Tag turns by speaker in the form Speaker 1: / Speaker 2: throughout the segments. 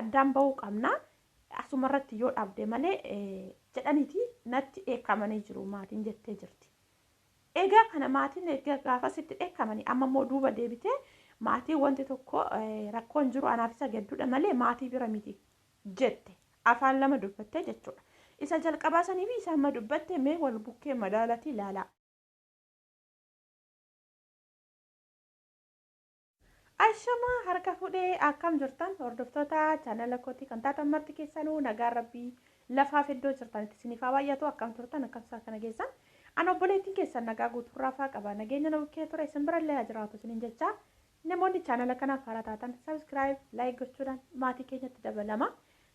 Speaker 1: addaan bahuu qabna asumarratti yoo dhabde malee jedhaniiti natti eekamanii jiru maatiin jettee jirti. Egaa kana maatiin gaafa sitti eekamanii amma immoo duuba deebitee maatii wanti tokko rakkoon jiru anaaf isa gidduudha malee maatii bira miti jette afaan lama dubbattee jechuudha. Isa jalqabaa sanii fi isa amma dubbatte mee wal bukkee madaalati ilaalaa. Ashama harka fuudhee akkam jirtan hordoftoota chaanala kootii kan taatan marti keessanuu nagaa rabbii lafaaf iddoo jirtanitti isiniif haa baay'atu akkam turtan akkasumas kana keessan an obboleettiin keessan nagaa guutuurraafaa qaba nageenya na bukkee ture isin birallee haa jiraatu isiniin jecha namoonni chaanala kanaaf haaraa taatan sabskiraayib laayik gochuudhaan maatii keenyatti dabalama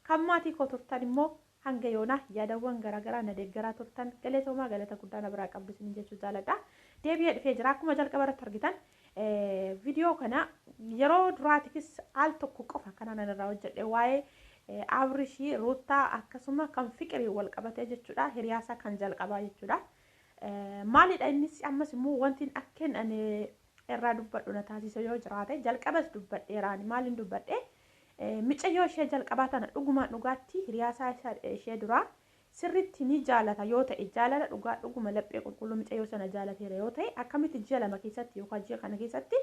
Speaker 1: kan maatii koo turtan immoo hanga yoona yaadawwan garaagaraa na deeggaraa turtan galeetoomaa galata guddaa na biraa qabdu isiniin jechuu jaaladha. Deebi'ee dhufee jira akkuma jalqaba irratti argitan viidiyoo kana yeroo duraatifis al tokko qofa kana irraa hojjedhe waa'ee Abrishii Ruutaa akkasuma kan Fiqirii wal qabatee jechuudha hiriyaasaa kan jalqabaa jechuudha. Maalidha innis ammas immoo wanti akkeen ani irraa dubbadhu na taasise yoo jiraate jalqabas dubbadheeraan maaliin dubbadhe micayyoo ishee jalqabaa tana dhugumaan dhugaatti hiriyaasaa ishee duraa sirritti ni jaalata yoo ta'e jaalala dhugaa dhuguma laphee qulqulluu micayyoo sana jaalateera yoo ta'e akkamitti ji'a lama keessatti yookaan ji'a kana keessatti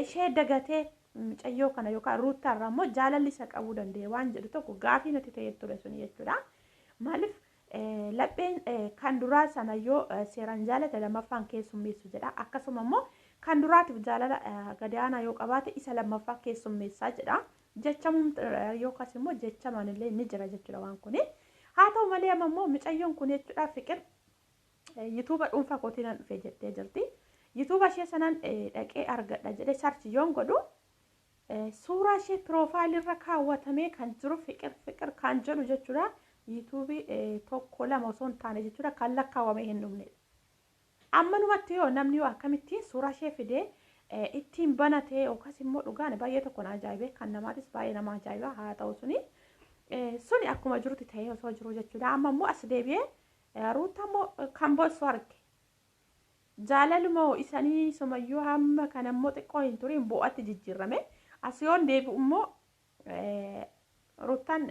Speaker 1: ishee dagatee micayyoo kana yookaan Ruutaa irraa immoo jaalalli isa qabuu danda'e waan jedhu tokko gaafii natti ta'ee ture suni jechuudha. Maaliif lapheen kan duraa sana yoo seeraan jaalate lammaffaan keessummeessu jedha akkasuma immoo kan duraatiif jaalala gadaanaa yoo qabaate isa lammaffaa keessummeessaa jedha jechamuun yookaas immoo jechamaan illee ni jira jechuudha waan kuni. Haa ta'u malee amma immoo micayyoon kun jechuudha Fiqir yuutuuba dhuunfaa kootiin dhufee jettee jirti. Yuutuuba ishee sanaan dhaqee argadha jedhee sarchi yoon godhu suuraa ishee piroofaayilirra kaawwatamee kan jiru Fiqir kan jedhu jechuudha. Yuutuubii tokko lama osoo hin taane jechuudha kan lakkaawwamee hin dhumnedha. Ammanumatti yoo namni yoo akkamitti suuraa ishee fidee ittiin banatee yookaas immoo dhugaan baay'ee tokko na ajaa'ibe kan namaatis baay'ee nama ajaa'iba haa ta'u suni akkuma jirutti ta'ee osoo jiru jechuudha. Amma immoo as deebi'ee Ruutaa immoo kan boossu arge. Jaalalumoo isanii sumayyuu hamma kan immoo xiqqoo hin turiin bu'aatti jijjiirame. As yoon deebi'u immoo Ruutaan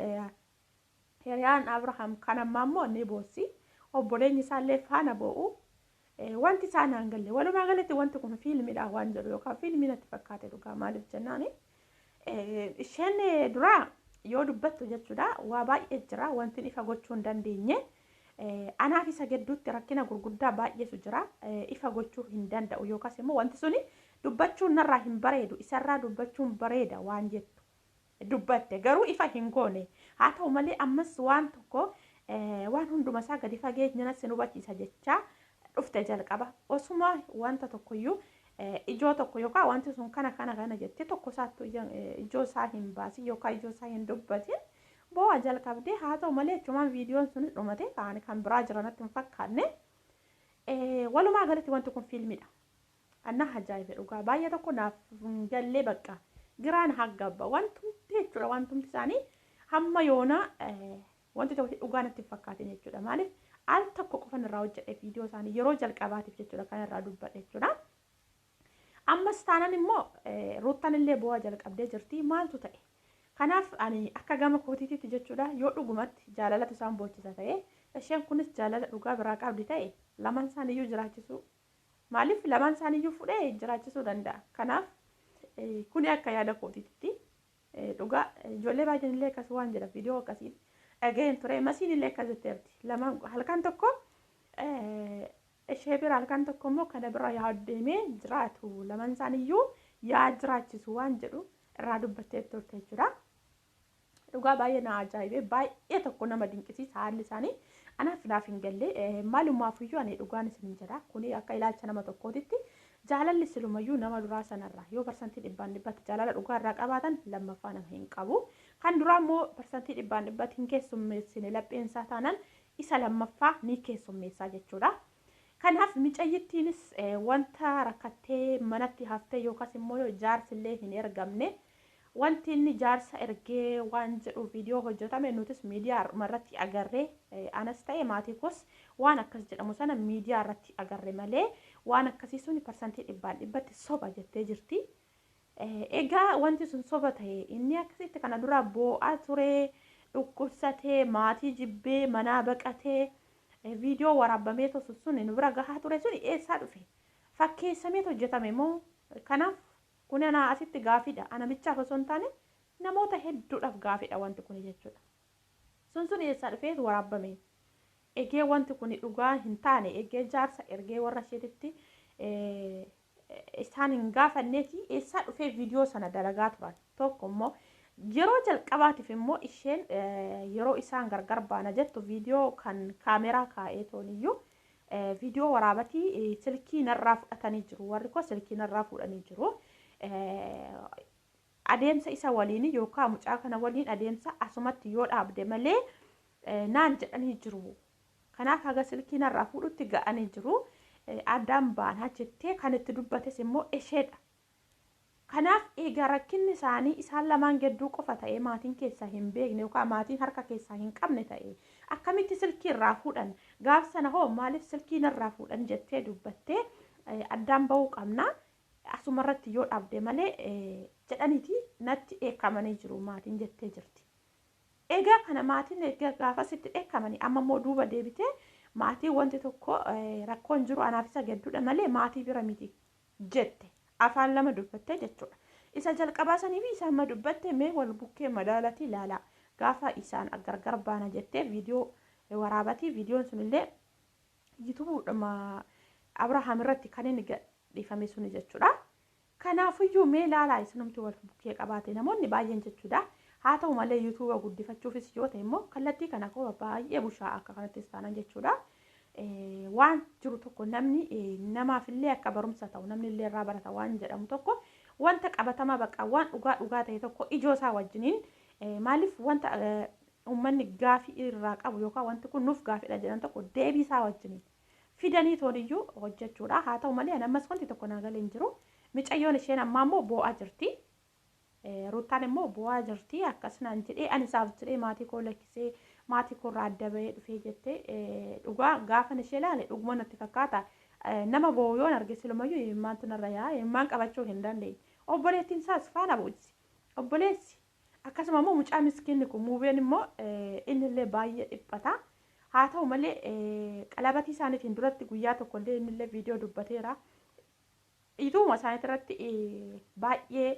Speaker 1: hiriyaan Abrahaam kan ammaa immoo ni boossi. Obboleenyi isaallee faana bo'u. Wanti isaan hangalle walumaa galatti wanti kun fiilmiidha waan jedhu yookaan fiilmii natti fakkaate dhugaa maaliif jennaani. Isheen duraa yoo dubbattu jechuudha waa baay'ee jira wanti ifa gochuu hin dandeenye anaaf isa gidduutti rakkina gurguddaa baay'eetu jira ifa gochuu hin danda'u yookaas immoo wanti suni dubbachuun narraa hin bareedu isarraa dubbachuun bareeda waan jettu dubbatte garuu ifa hin goone haa ta'u malee ammas waan tokko waan hunduma isaa gadi fageenya sin hubachiisa jecha dhufte jalqaba osuma wanta tokkoyyuu ijoo tokko yookaan wanti sun kana jettee tokko isaattu ijoo isaa hin baasin yookaan ijoo isaa hin dubbatin bo'aa jalqabdee haa ta'u malee achumaan viidiyoon sunis dhumate kan biraa jiranatti hin fakkaanne walumaa galatti wanti kun fiilmiidha. Anna ajaa'ibe dhugaa baay'ee tokko naaf jallee bakka giraan haggabba wantumti jechuudha wantumti isaanii hamma yoona wanti tokko dhugaa natti hin fakkaatin jechuudha maaliif al tokko qofan irraa hojjedhe viidiyoo isaanii yeroo jalqabaatiif jechuudha kan irraa dubbadhe jechuudha. Ammas taanaan immoo Ruutaan illee bu'aa jalqabdee jirti maaltu ta'e kanaaf ani akka gama kootiitti jechuudha yoo dhugumatti jaalalatu isaan boochisa ta'e isheen kunis jaalala dhugaa biraa qabdi ta'e lamaan isaaniiyyuu jiraachisuu maaliif lamaan isaaniiyyuu fudhee jiraachisuu danda'a kanaaf kuni akka yaada kootiitti dhugaa ijoollee baay'een illee akkas waan jedha viidiyoo akkasii dhaga'een ture masiin illee akkas jetteerti lamaan halkan tokko ishee bira halkan tokko immoo kana bira yaaddeemee jiraatu lamaan isaaniiyyuu yaa jiraachisu waan jedhu irraa dubbattee turte jechuudha. Dhugaa baay'ee na ajaa'ibee baay'ee tokko nama dinqisiisa haalli isaanii anaaf naaf hin galle maalumaafiyyuu ani dhugaan isin jedha kuni akka ilaalcha nama tokkootitti jaalalli silumayyuu nama duraa sanarraa yoo parsantii 100% jaalala dhugaa irraa qabaatan lammaffaa nama hin qabu kan duraa immoo parsantii 100% hin keessummeessine lapheensaa taanaan isa lammaffaa ni keessummeessaa jechuudha. Kanaaf micayyittiinis wanta rakkattee manatti haftee yookaas immoo jaarsillee hin ergamne wanti inni jaarsa ergee waan jedhu viidiyoo hojjetame nutis miidiyaa irratti agarree anas ta'e maatii koos waan akkas jedhamu sana miidiyaa irratti agarre malee waan akkasii suni parsantii 100% soba jettee jirti. egaa wanti sun soba ta'e inni akkasitti kana dura boo'aa ture dhukkubsatee maatii jibbee manaa baqatee viidiyoo waraabamee tosu sun nu bira gahaa ture sun eessaa dhufe fakkeessamee hojjetame moo kanaaf kun ana asitti gaafidha ana bichaaf osoo hin taane namoota hedduudhaaf gaafidha wanti kun jechuudha sun eessaa dhufee waraabame egee wanti kun dhugaa hin taane egee jaarsa ergee warra isheetitti isaan hin gaafanneeti eessaa dhufee viidiyoo sana dalagaa turan tokko immoo yeroo jalqabaatiif immoo isheen yeroo isaan gargar baana jettu viidiyoo kan kaameraa kaa'ee tooniyyuu viidiyoo waraabatii silkii narraa fudhatanii jiru warri koo silkii narraa fudhanii jiru adeemsa isa waliin yookaan mucaa kana waliin adeemsa asumatti yoo dhaabde malee naan jedhanii jiru kanaaf haga silkii narraa fudhutti ga'anii jiru addaan baanaa jettee kan itti dubbates immoo isheedha kanaaf egaa rakkinni isaanii isaan lamaan gidduu qofa ta'ee maatiin keessaa hin beekne yookaan maatiin harka keessaa hin qabne ta'ee akkamitti silkii irraa fuudhan gaaf sana hoo maaliif silkii narraa fuudhan jettee dubbattee addaan bahuu qabna asumarratti yoo dhaabde malee jedhaniiti natti dheekkamanii jiru maatiin jettee jirti. Egaa kana maatiin gaafasitti dheekkamanii amma immoo duuba deebitee maatii wanti tokko rakkoon jiru anaaf isa gidduudha malee maatii bira miti jette afaan lama dubbattee jechuudha. Isa jalqabaa sanii fi isa amma dubbatte mee wal bukkee madaalati ilaala gaafa isaan gargar baana jettee viidiyoo waraabatii viidiyoon sunillee yuutuubuudhuma Abrahaam irratti kan inni gadhiifame suni jechuudha. Kanaafiyyuu mee ilaalaa isinumti wal bukkee qabaate namoonni baay'een jechuudha. Haa ta'u malee yuutuuba guddifachuufis yoo ta'e immoo kallattii kana koo baay'ee bushaa akka kanattis taana jechuudha. Waan jiru tokko namni namaafillee akka barumsa ta'u namni illee irraa barata waan jedhamu tokko wanta qabatamaa bakka waan dhugaa ta'e tokko ijoo isaa wajjiniin maaliif wanta uummanni gaafii irraa qabu yookaan wanti kun nuuf gaafidha jedhan tokko deebii isaa wajjiniin fidanii tooniyyuu hojjechuudha. Haa ta'u malee ammas wanti tokko naagalee hin jiru. Micayyoon isheen ammaa immoo boo'aa jirti. Ruutaan immoo boo'aa jirti akkasumaan jedhee ani isaaf jedhee maatii koo lakkisee maatii koo irraa adda bahee dhufee jettee dhugaa gaafan ishee ilaale dhuguma natti fakkaata nama boo'u yoon arge silumayyuu himmaantu narra yaa himmaan qabachuu hin dandeenye obboleettiin isaas faana bu'isi obboleessi akkasuma immoo mucaa miskiinni kun muubeen immoo innillee baay'ee dhiphata haa ta'u malee qalabatii isaaniitiin duratti guyyaa tokkollee innillee viidiyoo dubbateera ituuma isaaniitti irratti baay'ee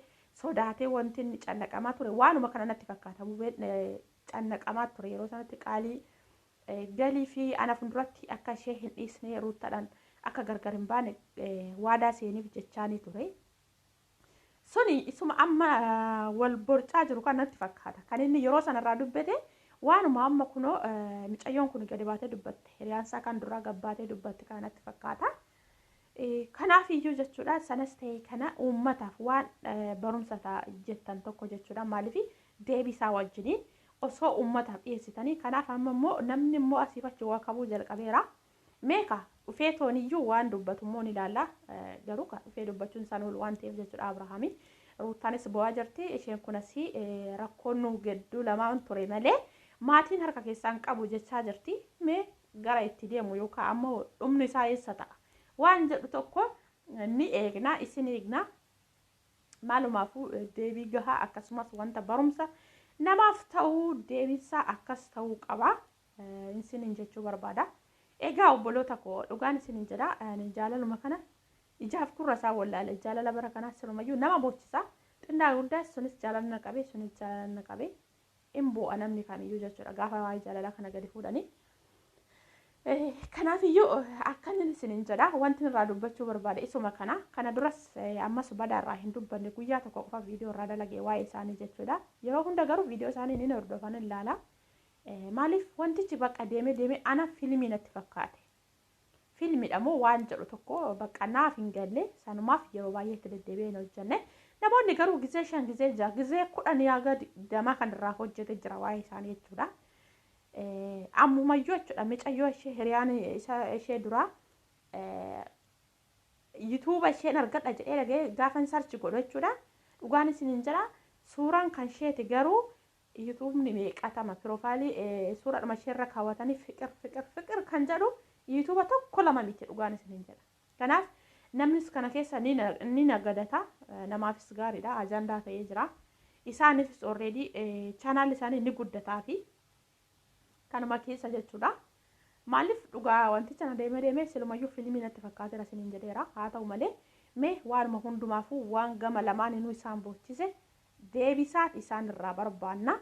Speaker 1: sodaatee wanti inni cannaqamaa ture waanuma kana natti fakkaata muubeen cannaqamaa ture yeroo sanatti qaalii galii fi ana funduratti akka ishee hin dhiisne ruuttaadhaan akka gargar hin baane waadaa seeniif jechaanii ture. Suni isuma amma wal borcaa jiru kan natti fakkaata. Kan inni yeroo sanarraa dubbate waanuma amma kunoo micayyoon kun gadi baatee dubbatte hiriyaansaa kan duraa gabbaatee dubbatte kan natti fakkaata. Kanaaf iyyuu jechuudha sanas ta'e kana uummataaf waan barumsa ta'a jettan tokko jechuudha maaliif deebisaa wajjiniin osoo uummataaf dhiyeessitanii kanaaf amma immoo namni immoo asiif achi waa qabuu jalqabeera meeqa dhufee tooniyyuu waan dubbatu immoo ni ilaalla garuu kan dhufee dubbachuun isaan ol waan ta'eef jechuudha Abrahaami ruutaanis bu'aa jirti isheen kunas rakkoon nu gidduu lamaan ture malee maatiin harka keessaan qabu jechaa jirti mee gara itti deemu yookaan ammoo dhumni isaa eessa ta'a waan jedhu tokko ni eegna isin eegna maalumaafuu deebii gahaa akkasumas wanta barumsa namaaf ta'uu deebisaa akkas ta'uu qaba isin jechuu barbaada. Egaa obboloota koo dhugaan isin jedha jaalaluma kana ijaaf gurra isaa wallaale jaalala bara kanaa sirumayyuu nama bochisa xinnaa guddaa sunis jaalalna qabe sunis jaalalna qabe imbo namni kamiyyuu jechuudha gaafa waa'ee jaalala kana gadi fuudhanii. Kanaaf iyyuu akkan isin jedha wanti irraa dubbachuu barbaade isuma kana duras ammas badaarraa hin dubbanne guyyaa tokko qofa viidiyoo irraa dalagee waa'ee isaanii jechuudha yeroo hunda garuu viidiyoo isaanii ni hordofan ilaala maaliif wantichi bakka deeme ana fiilmii natti fakkaate fiilmiidha moo waan jedhu tokko bakka naaf hin galle sanumaaf yeroo baay'ee itti deddeebi'ee hojjenne namoonni garuu gizee 5 gizee 6 gizee 10 yaaga dama kan irraa hojjete jira waa'ee isaanii jechuudha. Ammumayyuu jechuudha micayyoo ishee hiriyaan ishee duraa yuutuuba isheen argadha jedhee dhagee gaafan sarchi godhu jechuudha dhugaan isin jedha suuraan kan isheeti garuu yuutuubni meeqatama piroofaayilii suuraadhuma isheerra kaawwatanii fiqir kan jedhu yuutuuba tokko lama miti dhugaan isin jedha kanaaf namnis kana keessa ni nagadata namaafis gaariidha ajandaa ta'ee jira isaanifis already channel isaanii ni guddataa fi kanuma keessa jechuudha. Maaliif dhugaa wanticha na deemee silumayyuu fiilmii natti fakkaateera isiniin jedheera haa ta'u malee mee waanuma hundumaafuu waan gama lamaan inuu isaan boochise deebisaat isaan irraa barbaanna.